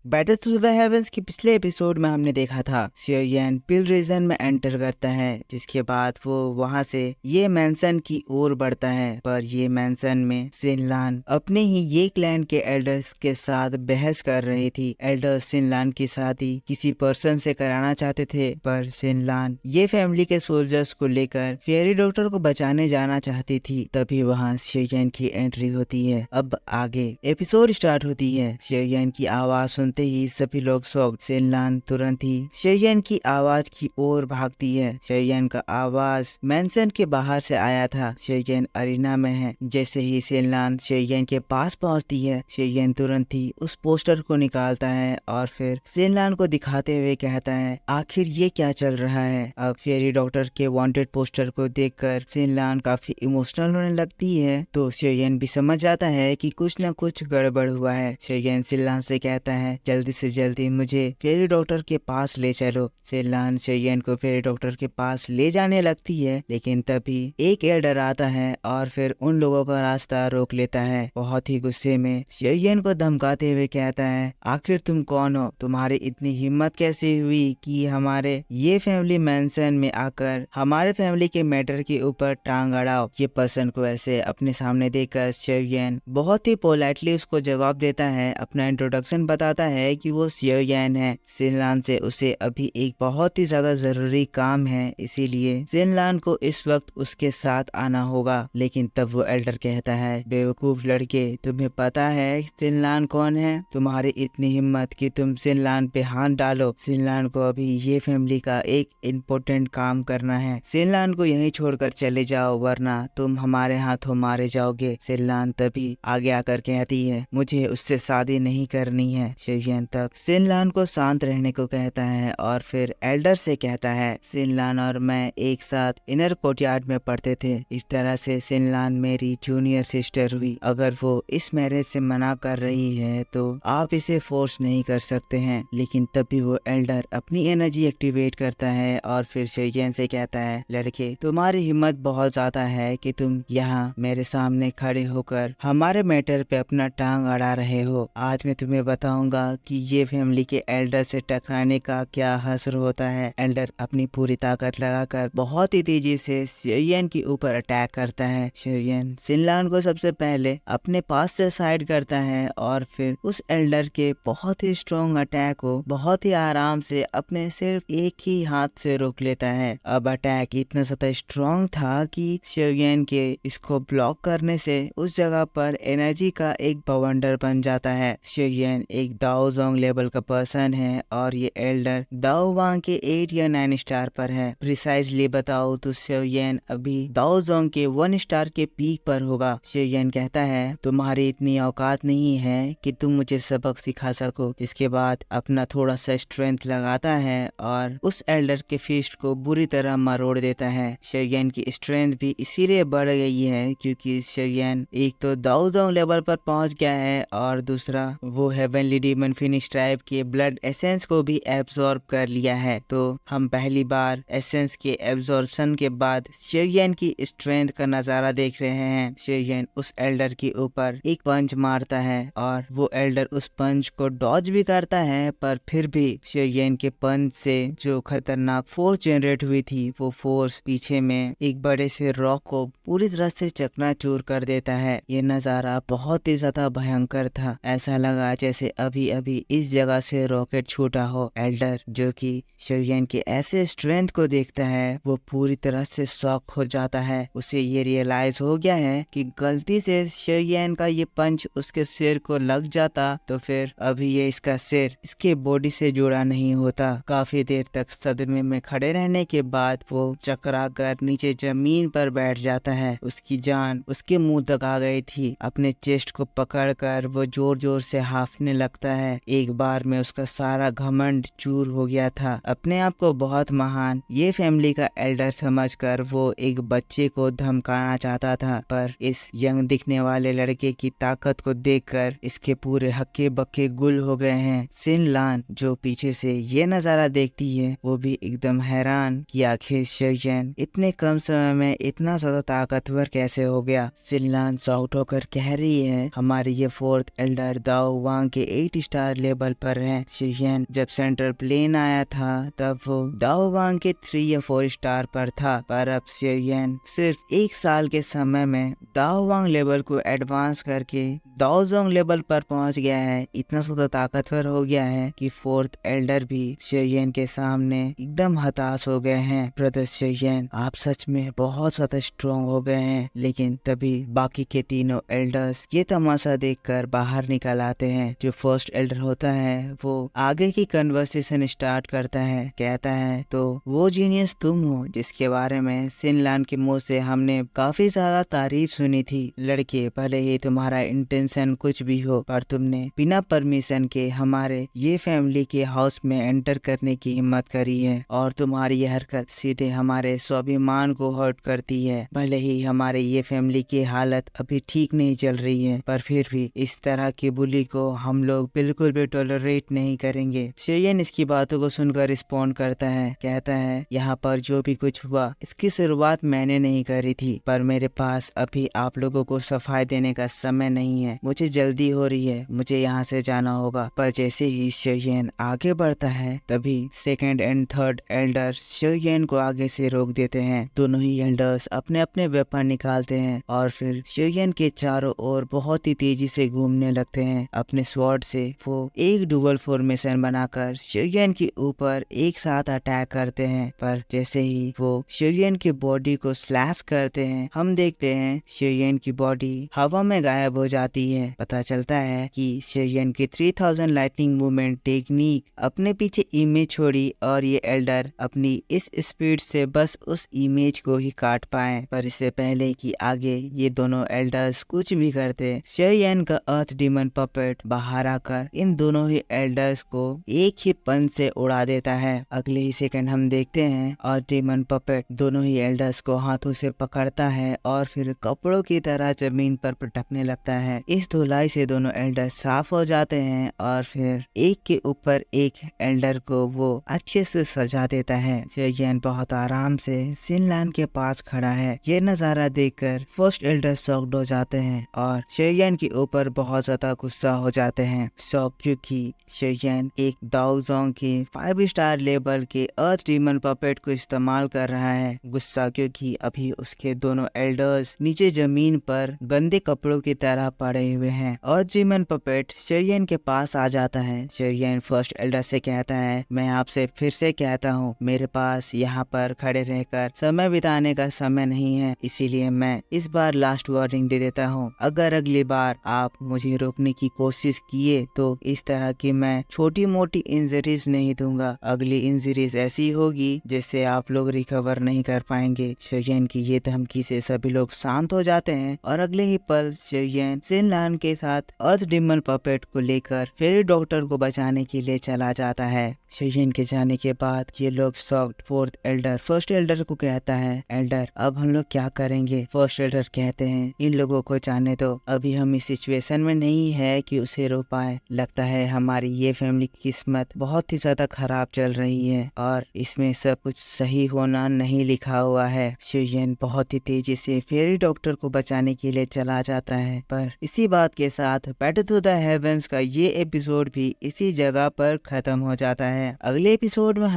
Battle through the heavens के पिछले episode में हमने देखा था शियोयन पिल रीजन में एंटर करता है, जिसके बाद वो वहां से ये मैंसन की ओर बढ़ता है। पर ये मैंसन में सिनलान अपने ही ये क्लैन के एल्डर्स के साथ बहस कर रही थी। एल्डर्स सिनलान की शादी किसी पर्सन से कराना चाहते थे, पर सिनलान ये फैमिली के सोल्जर्स को लेकर फेरी डॉक्टर को बचाने जाना चाहती थी। तभी वहाँ शियोयन की एंट्री होती है। अब आगे एपिसोड स्टार्ट होती है। शियोयन की आवाज सुनते ही सभी लोग शॉक्ड। सिनलान तुरंत ही शियोयन की आवाज की ओर भागती है। शियोयन का आवाज मैंसन के बाहर से आया था। शियोयन अरीना में है। जैसे ही सिनलान शियोयन के पास पहुंचती है, शियोयन तुरंत ही उस पोस्टर को निकालता है और फिर सिनलान को दिखाते हुए कहता है, आखिर ये क्या चल रहा है। अब फेरी डॉक्टर के वांटेड पोस्टर को देखकर सिनलान काफी इमोशनल होने लगती है। तो शियोयन भी समझ जाता है कि कुछ न कुछ गड़बड़ हुआ है। शियोयन सिनलान से कहता है, जल्दी से जल्दी मुझे फेरी डॉक्टर के पास ले चलो। सिनलान शियोयन को फेरी डॉक्टर के पास ले जाने लगती है, लेकिन तभी एक एल्डर आता है और फिर उन लोगों का रास्ता रोक लेता है। बहुत ही गुस्से में शियोयन को धमकाते हुए कहता है, आखिर तुम कौन हो? तुम्हारी इतनी हिम्मत कैसे हुई कि हमारे ये फैमिली मैंसन में आकर हमारे फैमिली के मैटर के ऊपर टांग अड़ाओ? ये पर्सन को ऐसे अपने सामने देखकर शियोयन बहुत ही पोलाइटली उसको जवाब देता है। अपना इंट्रोडक्शन बताता है कि वो शियोयन है। सिनलान से उसे अभी एक बहुत ही ज्यादा जरूरी काम है, इसीलिए सिनलान को इस वक्त उसके साथ आना होगा। लेकिन तब वो एल्डर कहता है, बेवकूफ लड़के, तुम्हें पता है सिनलान कौन है? तुम्हारी इतनी हिम्मत कि तुम सिनलान पे हाथ डालो। सिनलान को अभी ये फैमिली का एक इम्पोर्टेंट काम करना है। सिनलान को यहीं छोड़कर चले जाओ, वरना तुम हमारे हाथों मारे जाओगे। सिनलान तभी आगे आकर कहती है, मुझे उससे शादी नहीं करनी है। शियोयन तब सिनलान को शांत रहने को कहता है और फिर एल्डर से कहता है, सिनलान और मैं एक साथ इनर कोर्टयार्ड में पढ़ते थे। इस तरह से सिनलान मेरी जूनियर सिस्टर हुई। अगर वो इस मैरिज से मना कर रही है तो आप इसे फोर्स नहीं कर सकते हैं। लेकिन तभी वो एल्डर अपनी एनर्जी एक्टिवेट करता है और फिर शियोयन से कहता है, लड़के, तुम्हारी हिम्मत बहुत ज्यादा है कि तुम यहाँ मेरे सामने खड़े होकर हमारे मैटर पे अपना टांग अड़ा रहे हो। आज मैं तुम्हें बताऊंगा कि ये फैमिली के एल्डर से टकराने का क्या असर होता है। एल्डर अपनी पूरी ताकत लगाकर बहुत ही तेजी से शियोयन के ऊपर अटैक करता है। शियोयन सिनलान को सबसे पहले अपने पास से साइड करता है और फिर उस एल्डर के बहुत ही स्ट्रॉन्ग अटैक को बहुत ही आराम से अपने सिर्फ एक ही हाथ से रोक लेता है। अब अटैक इतना ज्यादा स्ट्रॉन्ग था कि शियोयन के इसको ब्लॉक करने से उस जगह पर एनर्जी का एक बवंडर बन जाता है। शियोयन एक दाओ जोंग लेवल का पर्सन है और ये एल्डर दाओ वांग के 8 या 9 स्टार पर है। प्रिसाइजली बताओ तो शियोयन अभी दाओ जोंग के 1 स्टार के पीक पर होगा। शियोयन कहता है, तुम्हारी इतनी औकात नहीं है कि तुम मुझे सबक सिखा सको। जिसके बाद अपना थोड़ा सा स्ट्रेंथ लगाता है और उस एल्डर के फिस्ट को बुरी तरह मरोड़ देता है। शियोयन की स्ट्रेंथ भी इसीलिए बढ़ गई है क्योंकि शियोयन एक तो दाओ जोंग लेवल पर पहुंच गया है और दूसरा वो हेवनली डीमन फिनिश ट्राइब के ब्लड एसेंस को भी एब्जॉर्ब कर लिया है। तो हम पहली बार एसेंस के एब्जॉर्प्शन के बाद शियोयन की स्ट्रेंथ का नजारा देख रहे हैं। शियोयन उस एल्डर के ऊपर एक पंच मारता है और वो एल्डर उस पंच को डॉज भी करता है, पर फिर भी शियोयन के पंच से जो खतरनाक फोर्स जनरेट हुई थी, वो फोर्स पीछे में एक बड़े से रॉक को पूरी तरह से चकनाचूर कर देता है। ये नजारा बहुत ही ज्यादा भयंकर था। ऐसा लगा जैसे अभी अभी इस जगह से रॉकेट छूटा हो। एल्डर जो कि शियोयन के ऐसे स्ट्रेंथ को देखता है, वो पूरी तरह से शॉक हो जाता है। उसे ये रियलाइज हो गया है कि गलती से शियोयन का ये पंच उसके सिर को लग जाता तो फिर अभी ये इसका सिर इसके बॉडी से जुड़ा नहीं होता। काफी देर तक सदमे में खड़े रहने के बाद वो चकरा कर नीचे जमीन पर बैठ जाता है। उसकी जान उसके मुंह तक आ गई थी। अपने चेस्ट को पकड़कर वो जोर जोर से हांफने लगता है। एक बार में उसका सारा घमंड चूर हो गया था। अपने आप को बहुत महान ये फैमिली का एल्डर समझकर वो एक बच्चे को धमकाना चाहता था, पर इस यंग दिखने वाले लड़के की ताकत को देखकर इसके पूरे हक्के बक्के गुल हो गए हैं। सिनलान जो पीछे से ये नजारा देखती है, वो भी एकदम हैरान कि आखिर शियोयन इतने कम समय में इतना ज्यादा ताकतवर कैसे हो गया। सिनलान शॉट होकर कह रही है, हमारे ये 4th एल्डर दाओ वांग के 8 स्टार लेवल पर है। शियन जब सेंट्रल प्लेन आया था तब वो दाओवांग के 3 या 4 स्टार पर था, पर अब शियन सिर्फ 1 साल के समय में दाओवांग लेवल को एडवांस करके दाओजोंग लेवल पर पहुंच गया है। इतना ज्यादा ताकतवर हो गया है कि 4th एल्डर भी शियन के सामने एकदम हताश हो गए हैं। ब्रदर शियन, आप सच में बहुत ज्यादा स्ट्रॉन्ग हो गए हैं। लेकिन तभी बाकी के तीनों एल्डर्स ये तमाशा देखकर बाहर निकल आते हैं। जो फर्स्ट एल्डर होता है वो आगे की कन्वर्सेशन स्टार्ट करता है, कहता है तो वो जीनियस तुम हो जिसके बारे में सिनलान के मुंह से हमने काफी ज्यादा तारीफ सुनी थी। लड़के, भले ही तुम्हारा इंटेंशन कुछ भी हो, पर तुमने बिना परमिशन के हमारे ये फैमिली के हाउस में एंटर करने की हिम्मत करी है और तुम्हारी ये हरकत सीधे हमारे स्वाभिमान को हर्ट करती है। भले ही हमारे ये फैमिली की हालत अभी ठीक नहीं चल रही है, पर फिर भी इस तरह की बुली को हम लोग बिल्कुल भी टॉलरेट नहीं करेंगे। शियन इसकी बातों को सुनकर रिस्पॉन्ड करता है, कहता है यहाँ पर जो भी कुछ हुआ इसकी शुरुआत मैंने नहीं करी थी, पर मेरे पास अभी आप लोगों को सफाई देने का समय नहीं है। मुझे जल्दी हो रही है, मुझे यहाँ से जाना होगा। पर जैसे ही शियन आगे बढ़ता है तभी 2nd and 3rd Elder Hsien को आगे से रोक देते हैं। दोनों ही एल्डर्स अपने अपने वेपन निकालते हैं और फिर शियन के चारों ओर बहुत ही तेजी से घूमने लगते हैं। अपने स्वॉर्ड से वो एक डुअल फॉर्मेशन बनाकर शियन के ऊपर एक साथ अटैक करते हैं। पर जैसे ही वो शियन की बॉडी को स्लैश करते हैं, हम देखते हैं शियन की बॉडी हवा में गायब हो जाती है। पता चलता है कि शियन की 3000 लाइटनिंग मूवमेंट टेक्निक अपने पीछे इमेज छोड़ी और ये एल्डर अपनी इस स्पीड से बस उस इमेज को ही काट पाए। पर इससे पहले कि आगे ये दोनों एल्डर्स कुछ भी करते, शियन का अर्थ डीमन पपेट बाहर आकर इन दोनों ही एल्डर्स को एक ही पंच से उड़ा देता है। अगले ही सेकंड हम देखते हैं अर्थ डीमन पपेट दोनों ही एल्डर्स को हाथों से पकड़ता है और फिर कपड़ों की तरह जमीन पर पटकने लगता है। इस धुलाई से दोनों एल्डर्स साफ हो जाते हैं और फिर एक के ऊपर एक एल्डर को वो अच्छे से सजा देता है। शियन बहुत आराम से सिनलान के पास खड़ा है। ये नजारा देखकर फर्स्ट एल्डर शॉक्ड हो जाते हैं और शियन के ऊपर बहुत ज्यादा गुस्सा हो जाते हैं। शॉक क्योंकि शियन एक दाओजोंग के 5 स्टार लेवल के अर्थ डीमन पपेट को इस्तेमाल कर रहा है। गुस्सा क्योंकि अभी उसके दोनों एल्डर्स नीचे जमीन पर गंदे कपड़ों की तरह पड़े हुए हैं और डीमन पपेट शियन के पास आ जाता है। शियन फर्स्ट एल्डर से कहता है, मैं आपसे फिर से कहता हूँ, मेरे पास यहाँ पर खड़े रहकर समय बिताने का समय नहीं है, इसीलिए मैं इस बार लास्ट वार्निंग दे देता हूँ। अगर अगली बार आप मुझे रोकने की कोशिश किए तो इस तरह की मैं छोटी मोटी इंजरीज नहीं दूंगा। अगली इंजरीज ऐसी होगी जिससे आप लोग रिकवर नहीं कर पाएंगे। शियन की ये धमकी से सभी लोग शांत हो जाते हैं और अगले ही पल शियन सिनलान के साथ अर्थ डीमन पपेट को लेकर फेरी डॉक्टर को बचाने के लिए चला जाता है। शियन के जाने के बाद ये लोग shocked 4th Elder first Elder को कहता है, एल्डर अब हम लोग क्या करेंगे? फर्स्ट एल्डर कहते हैं, इन लोगों को जाने दो, अभी हम इस सिचुएशन में नहीं है कि उसे रोक पाए। लगता है हमारी ये फैमिली की किस्मत बहुत ही ज्यादा खराब चल रही है और इसमें सब कुछ सही होना नहीं लिखा हुआ है। शियन बहुत ही तेजी से फेरी डॉक्टर को बचाने के लिए चला जाता है। पर इसी बात के साथ बैटल टू द हेवंस का ये एपिसोड भी इसी जगह पर खत्म हो जाता है। अगले एपिसोड में